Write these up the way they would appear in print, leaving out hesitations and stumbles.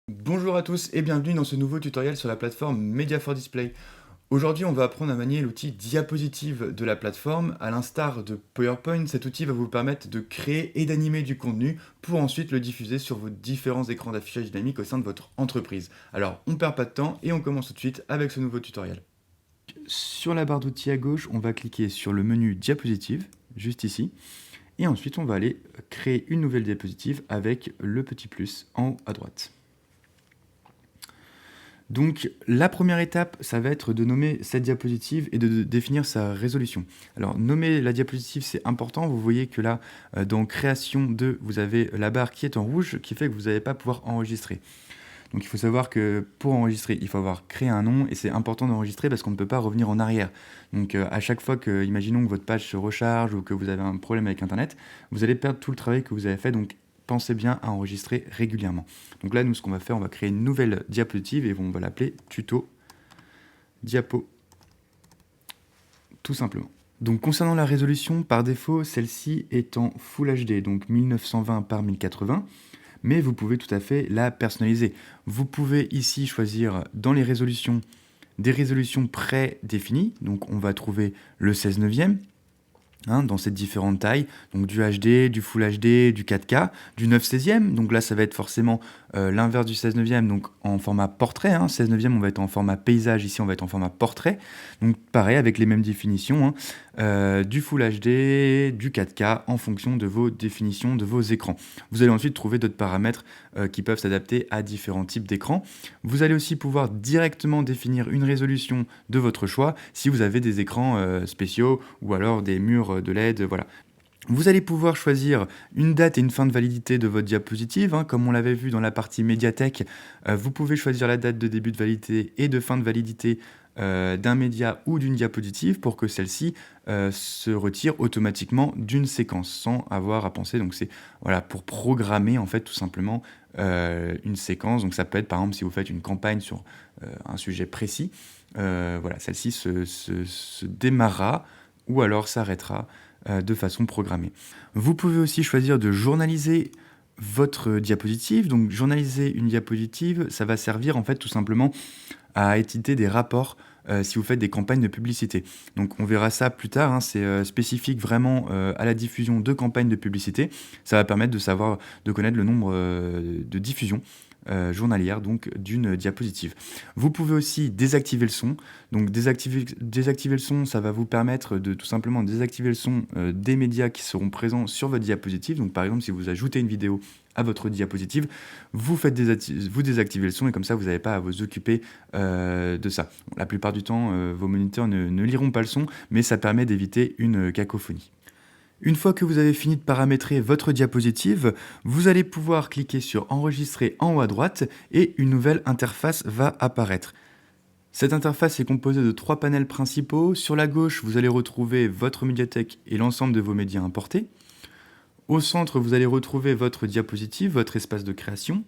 Bonjour à tous et bienvenue dans ce nouveau tutoriel sur la plateforme Media for Display. Aujourd'hui, on va apprendre à manier l'outil diapositive de la plateforme. À l'instar de PowerPoint, cet outil va vous permettre de créer et d'animer du contenu pour ensuite le diffuser sur vos différents écrans d'affichage dynamique au sein de votre entreprise. Alors, on perd pas de temps et on commence tout de suite avec ce nouveau tutoriel. Sur la barre d'outils à gauche, on va cliquer sur le menu diapositive, juste ici. Et ensuite, on va aller créer une nouvelle diapositive avec le petit plus en haut à droite. Donc la première étape, ça va être de nommer cette diapositive et de définir sa résolution. Alors nommer la diapositive, c'est important. Vous voyez que là, dans création 2, vous avez la barre qui est en rouge, qui fait que vous n'allez pas pouvoir enregistrer. Donc il faut savoir que pour enregistrer, il faut avoir créé un nom et c'est important d'enregistrer parce qu'on ne peut pas revenir en arrière. Donc à chaque fois que, imaginons que votre page se recharge ou que vous avez un problème avec Internet, vous allez perdre tout le travail que vous avez fait. Donc pensez bien à enregistrer régulièrement. Donc là, nous, ce qu'on va faire, on va créer une nouvelle diapositive et on va l'appeler tuto diapo, tout simplement. Donc concernant la résolution, par défaut, celle-ci est en Full HD, donc 1920 par 1080, mais vous pouvez tout à fait la personnaliser. Vous pouvez ici choisir dans les résolutions des résolutions prédéfinies, donc on va trouver le 16 neuvième, dans ces différentes tailles, donc du HD, du Full HD, du 4K, du 9 16e, donc là ça va être forcément l'inverse du 16 neuvième, donc en format portrait, 16 neuvième on va être en format paysage, ici on va être en format portrait, donc pareil avec les mêmes définitions, du Full HD, du 4K en fonction de vos définitions, de vos écrans. Vous allez ensuite trouver d'autres paramètres qui peuvent s'adapter à différents types d'écrans. Vous allez aussi pouvoir directement définir une résolution de votre choix si vous avez des écrans spéciaux ou alors des murs de LED, voilà. Vous allez pouvoir choisir une date et une fin de validité de votre diapositive, comme on l'avait vu dans la partie médiathèque. Vous pouvez choisir la date de début de validité et de fin de validité d'un média ou d'une diapositive pour que celle-ci se retire automatiquement d'une séquence sans avoir à penser. Donc c'est voilà, pour programmer en fait tout simplement une séquence. Donc ça peut être par exemple si vous faites une campagne sur un sujet précis, voilà, celle-ci se démarrera ou alors s'arrêtera de façon programmée. Vous pouvez aussi choisir de journaliser votre diapositive. Donc journaliser une diapositive, ça va servir en fait tout simplement à éditer des rapports si vous faites des campagnes de publicité. Donc on verra ça plus tard, c'est spécifique vraiment à la diffusion de campagnes de publicité. Ça va permettre de savoir, de connaître le nombre de diffusions journalières donc d'une diapositive. Vous pouvez aussi désactiver le son. Donc désactiver le son, ça va vous permettre de tout simplement désactiver le son des médias qui seront présents sur votre diapositive. Donc par exemple, si vous ajoutez une vidéo à votre diapositive, vous désactivez le son et comme ça, vous n'avez pas à vous occuper de ça. Bon, la plupart du temps, vos moniteurs ne liront pas le son, mais ça permet d'éviter une cacophonie. Une fois que vous avez fini de paramétrer votre diapositive, vous allez pouvoir cliquer sur Enregistrer en haut à droite et une nouvelle interface va apparaître. Cette interface est composée de 3 panels principaux. Sur la gauche, vous allez retrouver votre médiathèque et l'ensemble de vos médias importés. Au centre, vous allez retrouver votre diapositive, votre espace de création.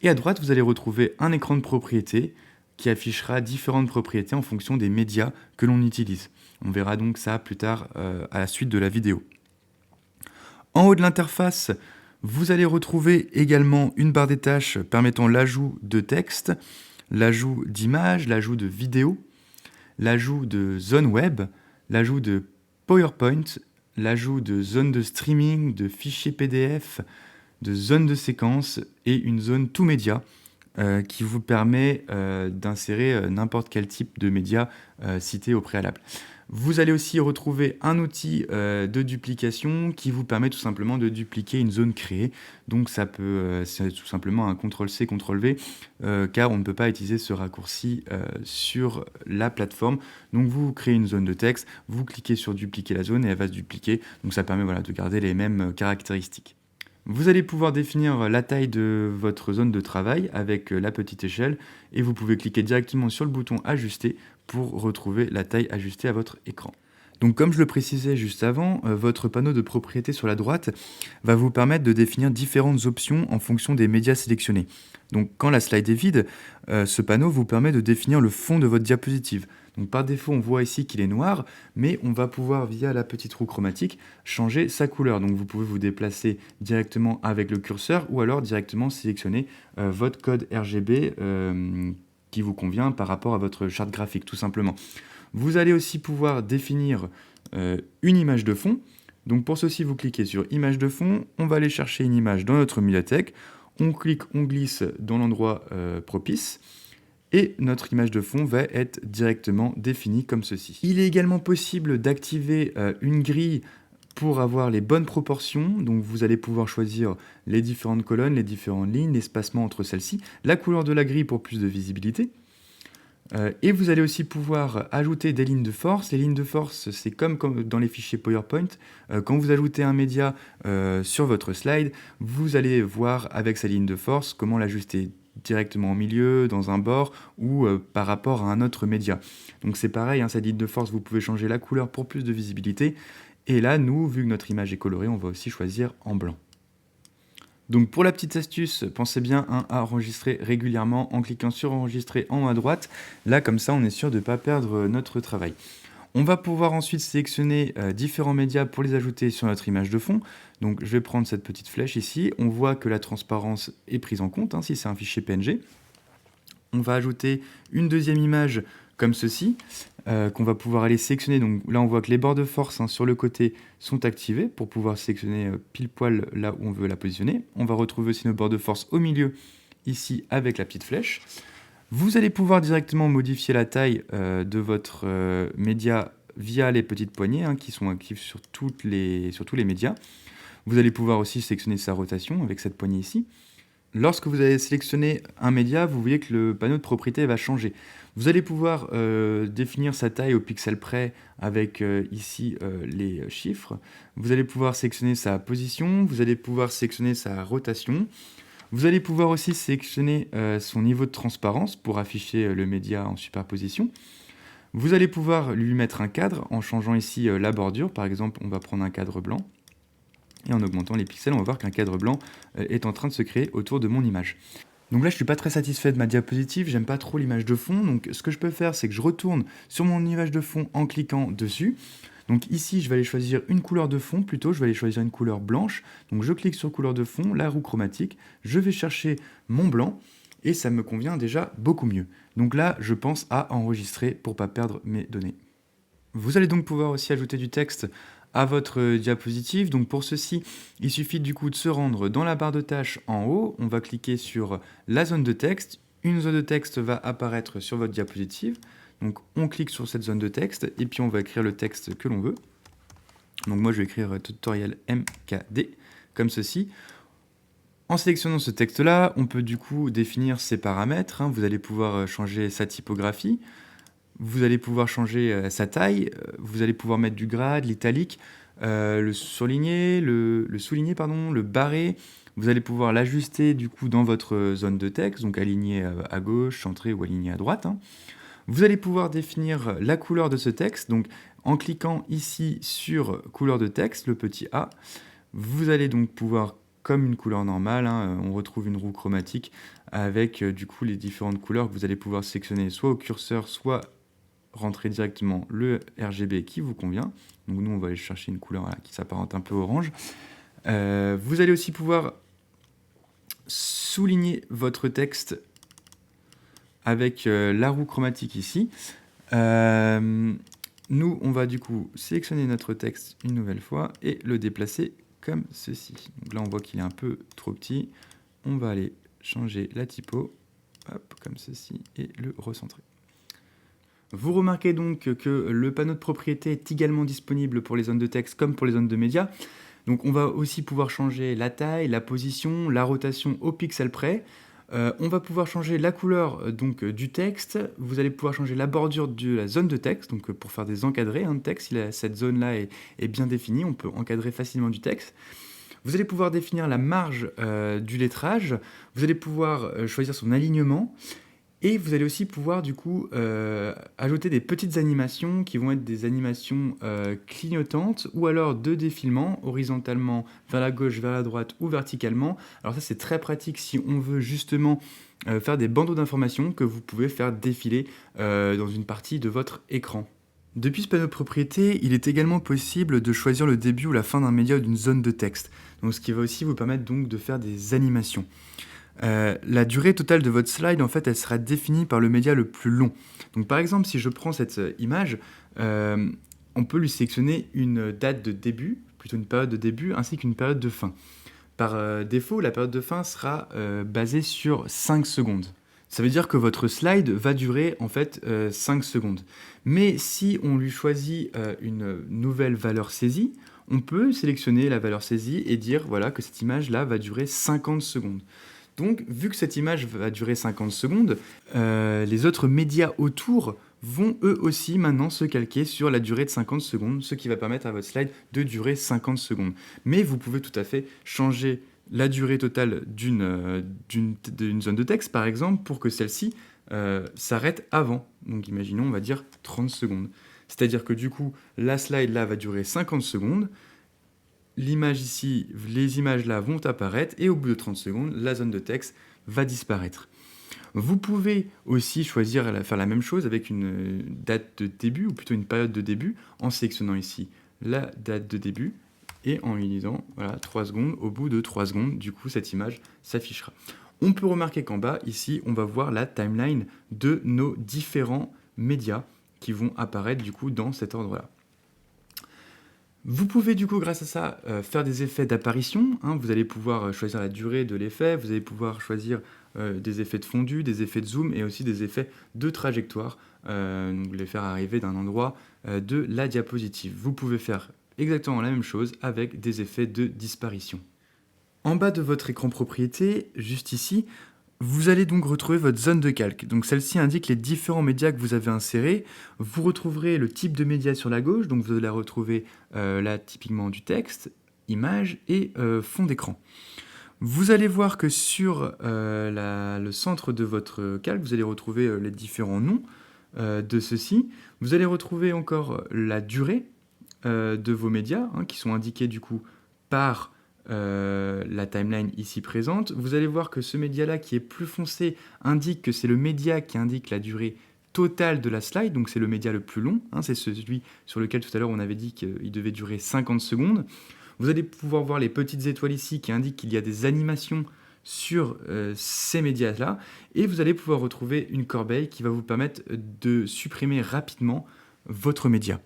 Et à droite, vous allez retrouver un écran de propriété qui affichera différentes propriétés en fonction des médias que l'on utilise. On verra donc ça plus tard à la suite de la vidéo. En haut de l'interface, vous allez retrouver également une barre des tâches permettant l'ajout de texte, l'ajout d'images, l'ajout de vidéos, l'ajout de zone web, l'ajout de PowerPoint, l'ajout de zone de streaming, de fichiers PDF, de zone de séquence et une zone tout média qui vous permet d'insérer n'importe quel type de média cité au préalable. Vous allez aussi retrouver un outil de duplication qui vous permet tout simplement de dupliquer une zone créée. Donc ça peut, c'est tout simplement un CTRL-C, CTRL-V, car on ne peut pas utiliser ce raccourci sur la plateforme. Donc vous créez une zone de texte, vous cliquez sur dupliquer la zone et elle va se dupliquer. Donc ça permet de garder les mêmes caractéristiques. Vous allez pouvoir définir la taille de votre zone de travail avec la petite échelle et vous pouvez cliquer directement sur le bouton ajuster pour retrouver la taille ajustée à votre écran. Donc comme je le précisais juste avant, votre panneau de propriété sur la droite va vous permettre de définir différentes options en fonction des médias sélectionnés. Donc quand la slide est vide, ce panneau vous permet de définir le fond de votre diapositive. Donc par défaut, on voit ici qu'il est noir, mais on va pouvoir, via la petite roue chromatique, changer sa couleur. Donc vous pouvez vous déplacer directement avec le curseur ou alors directement sélectionner votre code RGB qui vous convient par rapport à votre charte graphique, tout simplement. Vous allez aussi pouvoir définir une image de fond. Donc pour ceci, vous cliquez sur image de fond, on va aller chercher une image dans notre médiathèque, on clique, on glisse dans l'endroit propice, et notre image de fond va être directement définie comme ceci. Il est également possible d'activer une grille pour avoir les bonnes proportions, donc vous allez pouvoir choisir les différentes colonnes, les différentes lignes, l'espacement entre celles-ci, la couleur de la grille pour plus de visibilité. Et vous allez aussi pouvoir ajouter des lignes de force. Les lignes de force, c'est comme dans les fichiers PowerPoint. Quand vous ajoutez un média sur votre slide, vous allez voir avec sa ligne de force comment l'ajuster directement au milieu, dans un bord ou par rapport à un autre média. Donc c'est pareil, hein, cette ligne de force, vous pouvez changer la couleur pour plus de visibilité. Et là, nous, vu que notre image est colorée, on va aussi choisir en blanc. Donc pour la petite astuce, pensez bien à enregistrer régulièrement en cliquant sur enregistrer en haut à droite. Là, comme ça, on est sûr de ne pas perdre notre travail. On va pouvoir ensuite sélectionner différents médias pour les ajouter sur notre image de fond. Donc je vais prendre cette petite flèche ici. On voit que la transparence est prise en compte, hein, si c'est un fichier PNG. On va ajouter une deuxième image comme ceci, qu'on va pouvoir aller sélectionner. Donc là, on voit que les bords de force, hein, sur le côté sont activés pour pouvoir sélectionner pile poil là où on veut la positionner. On va retrouver aussi nos bords de force au milieu, ici, avec la petite flèche. Vous allez pouvoir directement modifier la taille de votre média via les petites poignées, hein, qui sont actives sur tous les médias. Vous allez pouvoir aussi sélectionner sa rotation avec cette poignée ici. Lorsque vous allez sélectionner un média, vous voyez que le panneau de propriété va changer. Vous allez pouvoir définir sa taille au pixel près avec ici les chiffres. Vous allez pouvoir sélectionner sa position, vous allez pouvoir sélectionner sa rotation. Vous allez pouvoir aussi sélectionner son niveau de transparence pour afficher le média en superposition. Vous allez pouvoir lui mettre un cadre en changeant ici la bordure. Par exemple, on va prendre un cadre blanc. Et en augmentant les pixels, on va voir qu'un cadre blanc est en train de se créer autour de mon image. Donc là, je ne suis pas très satisfait de ma diapositive, j'aime pas trop l'image de fond. Donc ce que je peux faire, c'est que je retourne sur mon image de fond en cliquant dessus. Donc ici, je vais aller choisir une couleur de fond, plutôt, je vais aller choisir une couleur blanche. Donc je clique sur couleur de fond, la roue chromatique, je vais chercher mon blanc, et ça me convient déjà beaucoup mieux. Donc là, je pense à enregistrer pour ne pas perdre mes données. Vous allez donc pouvoir aussi ajouter du texte à votre diapositive. Donc pour ceci, il suffit du coup de se rendre dans la barre de tâches en haut. On va cliquer sur la zone de texte. Une zone de texte va apparaître sur votre diapositive. Donc on clique sur cette zone de texte et puis on va écrire le texte que l'on veut. Donc moi je vais écrire tutoriel MKD comme ceci. En sélectionnant ce texte-là, on peut du coup définir ses paramètres. Hein. Vous allez pouvoir changer sa typographie. Vous allez pouvoir changer sa taille, vous allez pouvoir mettre du grade, l'italique, le surligné, le souligné, pardon, le barré. Vous allez pouvoir l'ajuster du coup dans votre zone de texte, donc aligné à gauche, centré ou aligné à droite. Hein. Vous allez pouvoir définir la couleur de ce texte, donc en cliquant ici sur couleur de texte, le petit A, vous allez donc pouvoir, comme une couleur normale, hein, on retrouve une roue chromatique avec du coup les différentes couleurs que vous allez pouvoir sélectionner soit au curseur, soit rentrer directement le RGB qui vous convient. Donc nous, on va aller chercher une couleur là, qui s'apparente un peu orange. Vous allez aussi pouvoir souligner votre texte avec la roue chromatique ici. Nous, on va du coup sélectionner notre texte une nouvelle fois et le déplacer comme ceci. Donc là, on voit qu'il est un peu trop petit. On va aller changer la typo, hop, comme ceci, et le recentrer. Vous remarquez donc que le panneau de propriété est également disponible pour les zones de texte comme pour les zones de médias. Donc on va aussi pouvoir changer la taille, la position, la rotation au pixel près. On va pouvoir changer la couleur donc, du texte. Vous allez pouvoir changer la bordure de la zone de texte, donc pour faire des encadrés de texte. Si cette zone-là est bien définie, on peut encadrer facilement du texte. Vous allez pouvoir définir la marge du lettrage. Vous allez pouvoir choisir son alignement. Et vous allez aussi pouvoir du coup ajouter des petites animations qui vont être des animations clignotantes ou alors de défilement horizontalement vers la gauche, vers la droite ou verticalement. Alors ça c'est très pratique si on veut justement faire des bandeaux d'informations que vous pouvez faire défiler dans une partie de votre écran. Depuis ce panneau de propriété, il est également possible de choisir le début ou la fin d'un média ou d'une zone de texte. Donc, ce qui va aussi vous permettre donc de faire des animations. La durée totale de votre slide, en fait, elle sera définie par le média le plus long. Donc, par exemple, si je prends cette image, on peut lui sélectionner une date de début, plutôt une période de début, ainsi qu'une période de fin. Par défaut, la période de fin sera basée sur 5 secondes. Ça veut dire que votre slide va durer en fait 5 secondes. Mais si on lui choisit une nouvelle valeur saisie, on peut sélectionner la valeur saisie et dire voilà, que cette image-là va durer 50 secondes. Donc, vu que cette image va durer 50 secondes, les autres médias autour vont eux aussi maintenant se calquer sur la durée de 50 secondes, ce qui va permettre à votre slide de durer 50 secondes. Mais vous pouvez tout à fait changer la durée totale d'une zone de texte, par exemple, pour que celle-ci s'arrête avant. Donc imaginons, on va dire 30 secondes. C'est-à-dire que du coup, la slide là va durer 50 secondes, l'image ici, les images là vont apparaître, et au bout de 30 secondes, la zone de texte va disparaître. Vous pouvez aussi choisir faire la même chose avec une date de début, ou plutôt une période de début, en sélectionnant ici la date de début, et en lui disant voilà, 3 secondes, au bout de 3 secondes, du coup, cette image s'affichera. On peut remarquer qu'en bas, ici, on va voir la timeline de nos différents médias qui vont apparaître du coup dans cet ordre-là. Vous pouvez du coup, grâce à ça, faire des effets d'apparition. Vous allez pouvoir choisir la durée de l'effet, vous allez pouvoir choisir des effets de fondu, des effets de zoom et aussi des effets de trajectoire, donc les faire arriver d'un endroit de la diapositive. Vous pouvez faire exactement la même chose avec des effets de disparition. En bas de votre écran propriété, juste ici, vous allez donc retrouver votre zone de calque. Donc celle-ci indique les différents médias que vous avez insérés. Vous retrouverez le type de média sur la gauche, donc vous allez retrouver là typiquement du texte, image et fond d'écran. Vous allez voir que sur le centre de votre calque, vous allez retrouver les différents noms de ceux-ci. Vous allez retrouver encore la durée de vos médias, qui sont indiqués du coup par la timeline ici présente. Vous allez voir que ce média-là qui est plus foncé indique que c'est le média qui indique la durée totale de la slide, donc c'est le média le plus long, c'est celui sur lequel tout à l'heure on avait dit qu'il devait durer 50 secondes. Vous allez pouvoir voir les petites étoiles ici qui indiquent qu'il y a des animations sur ces médias-là, et vous allez pouvoir retrouver une corbeille qui va vous permettre de supprimer rapidement votre média.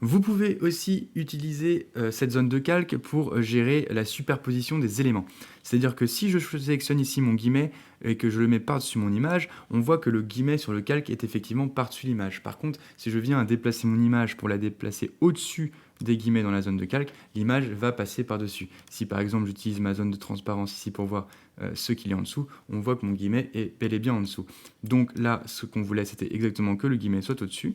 Vous pouvez aussi utiliser cette zone de calque pour gérer la superposition des éléments. C'est-à-dire que si je sélectionne ici mon guillemet et que je le mets par-dessus mon image, on voit que le guillemet sur le calque est effectivement par-dessus l'image. Par contre, si je viens à déplacer mon image pour la déplacer au-dessus des guillemets dans la zone de calque, l'image va passer par-dessus. Si par exemple j'utilise ma zone de transparence ici pour voir ce qu'il y a en dessous, on voit que mon guillemet est bel et bien en dessous. Donc là, ce qu'on voulait, c'était exactement que le guillemet soit au-dessus.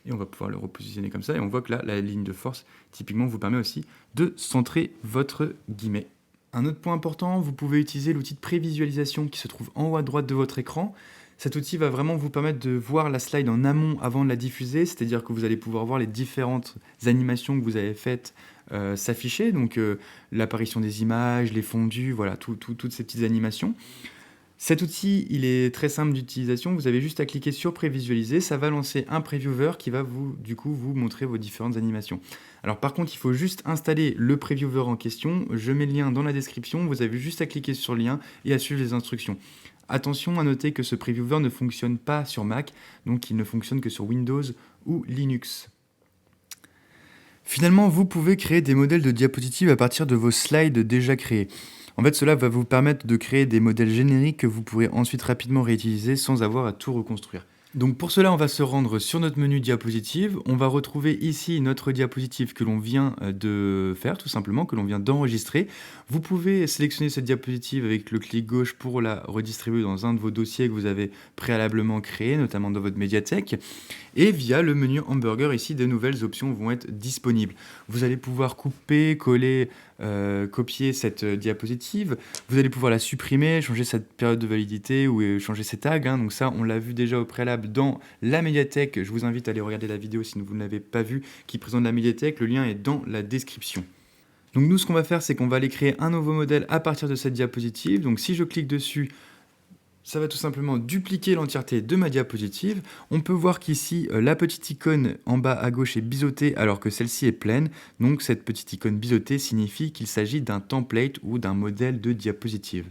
Et on va pouvoir le repositionner comme ça, et on voit que là, la ligne de force, typiquement, vous permet aussi de centrer votre guillemet. Un autre point important, vous pouvez utiliser l'outil de prévisualisation qui se trouve en haut à droite de votre écran. Cet outil va vraiment vous permettre de voir la slide en amont avant de la diffuser, c'est-à-dire que vous allez pouvoir voir les différentes animations que vous avez faites s'afficher, donc l'apparition des images, les fondus, voilà, toutes ces petites animations. Cet outil, il est très simple d'utilisation. Vous avez juste à cliquer sur prévisualiser. Ça va lancer un previewer qui va vous montrer vos différentes animations. Alors par contre, il faut juste installer le previewer en question. Je mets le lien dans la description. Vous avez juste à cliquer sur le lien et à suivre les instructions. Attention à noter que ce previewer ne fonctionne pas sur Mac, donc il ne fonctionne que sur Windows ou Linux. Finalement, vous pouvez créer des modèles de diapositives à partir de vos slides déjà créés. En fait, cela va vous permettre de créer des modèles génériques que vous pourrez ensuite rapidement réutiliser sans avoir à tout reconstruire. Donc pour cela, on va se rendre sur notre menu diapositive. On va retrouver ici notre diapositive que l'on vient de faire, tout simplement, que l'on vient d'enregistrer. Vous pouvez sélectionner cette diapositive avec le clic gauche pour la redistribuer dans un de vos dossiers que vous avez préalablement créé, notamment dans votre médiathèque. Et via le menu hamburger, ici, de nouvelles options vont être disponibles. Vous allez pouvoir couper, coller, copier cette diapositive. Vous allez pouvoir la supprimer, changer cette période de validité ou changer ses tags. Donc ça, on l'a vu déjà au préalable dans la médiathèque. Je vous invite à aller regarder la vidéo si vous ne l'avez pas vue, qui présente la médiathèque. Le lien est dans la description. Donc nous, ce qu'on va faire, c'est qu'on va aller créer un nouveau modèle à partir de cette diapositive. Donc si je clique dessus, Ça va tout simplement dupliquer l'entièreté de ma diapositive. On peut voir qu'ici, la petite icône en bas à gauche est biseautée alors que celle-ci est pleine. Donc cette petite icône biseautée signifie qu'il s'agit d'un template ou d'un modèle de diapositive.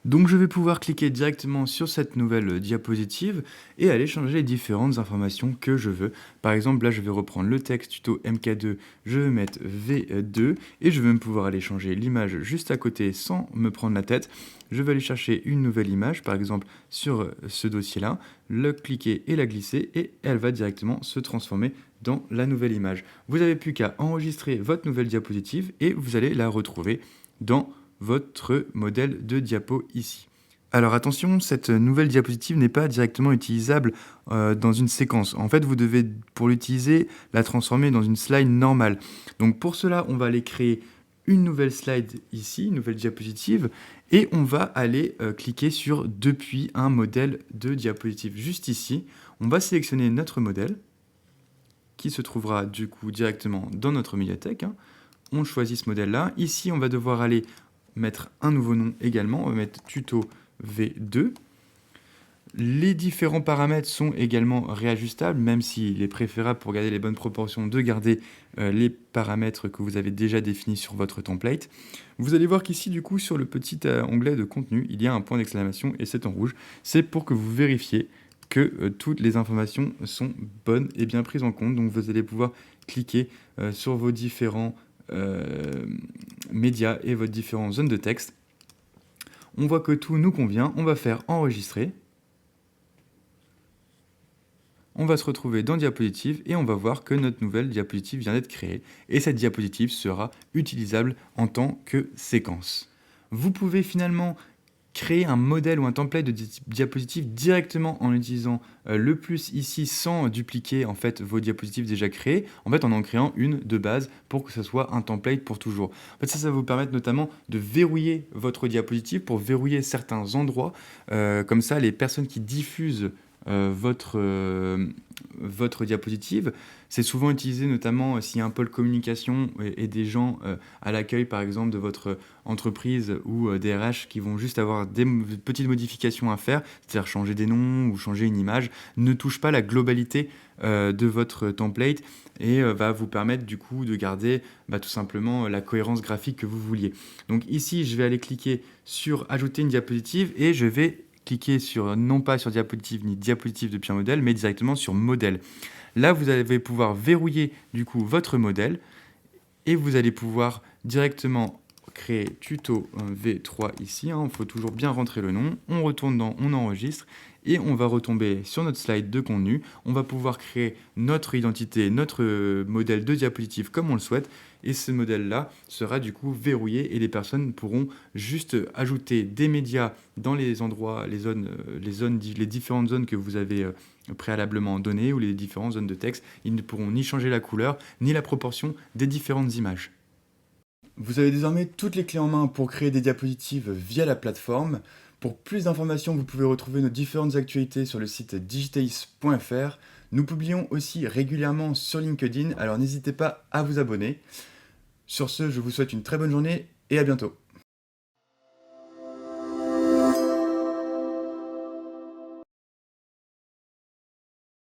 Donc je vais pouvoir cliquer directement sur cette nouvelle diapositive et aller changer les différentes informations que je veux. Par exemple, là je vais reprendre le texte tuto MK2, je vais mettre V2 et je vais même pouvoir aller changer l'image juste à côté sans me prendre la tête. Je vais aller chercher une nouvelle image, par exemple sur ce dossier-là, le cliquer et la glisser et elle va directement se transformer dans la nouvelle image. Vous n'avez plus qu'à enregistrer votre nouvelle diapositive et vous allez la retrouver dans votre modèle de diapo ici. Alors attention, cette nouvelle diapositive n'est pas directement utilisable dans une séquence. En fait, vous devez, pour l'utiliser, la transformer dans une slide normale. Donc pour cela, on va aller créer une nouvelle slide ici, une nouvelle diapositive, et on va aller cliquer sur « Depuis un modèle de diapositive ». Juste ici, on va sélectionner notre modèle, qui se trouvera du coup directement dans notre médiathèque. On choisit ce modèle-là. Ici, on va devoir aller mettre un nouveau nom également, on va mettre tuto V2. Les différents paramètres sont également réajustables, même s'il est préférable pour garder les bonnes proportions de garder les paramètres que vous avez déjà définis sur votre template. Vous allez voir qu'ici, du coup, sur le petit onglet de contenu, il y a un point d'exclamation et c'est en rouge. C'est pour que vous vérifiez que toutes les informations sont bonnes et bien prises en compte. Donc vous allez pouvoir cliquer sur vos différents médias et votre différentes zones de texte. On voit que tout nous convient, on va faire enregistrer. On va se retrouver dans diapositive et on va voir que notre nouvelle diapositive vient d'être créée et cette diapositive sera utilisable en tant que séquence. Vous pouvez finalement créer un modèle ou un template de diapositive directement en utilisant le plus ici sans dupliquer en fait vos diapositives déjà créées, en fait en créant une de base pour que ce soit un template pour toujours. En fait ça va vous permettre notamment de verrouiller votre diapositive pour verrouiller certains endroits, comme ça les personnes qui diffusent votre diapositive. C'est souvent utilisé notamment s'il y a un pôle communication et des gens à l'accueil par exemple de votre entreprise ou des RH qui vont juste avoir des petites modifications à faire, c'est-à-dire changer des noms ou changer une image, ne touche pas la globalité de votre template et va vous permettre du coup de garder tout simplement la cohérence graphique que vous vouliez. Donc ici, je vais aller cliquer sur ajouter une diapositive et je vais cliquer sur, non pas sur diapositive ni diapositive depuis un modèle, mais directement sur modèle. Là, vous allez pouvoir verrouiller du coup votre modèle et vous allez pouvoir directement créer tuto V3 ici. Il faut toujours bien rentrer le nom. On retourne dans on enregistre et on va retomber sur notre slide de contenu. On va pouvoir créer notre identité, notre modèle de diapositive comme on le souhaite. Et ce modèle-là sera du coup verrouillé et les personnes pourront juste ajouter des médias dans les endroits, les différentes zones que vous avez préalablement données ou les différentes zones de texte. Ils ne pourront ni changer la couleur ni la proportion des différentes images. Vous avez désormais toutes les clés en main pour créer des diapositives via la plateforme. Pour plus d'informations, vous pouvez retrouver nos différentes actualités sur le site digitalis.fr. Nous publions aussi régulièrement sur LinkedIn, alors n'hésitez pas à vous abonner. Sur ce, je vous souhaite une très bonne journée et à bientôt.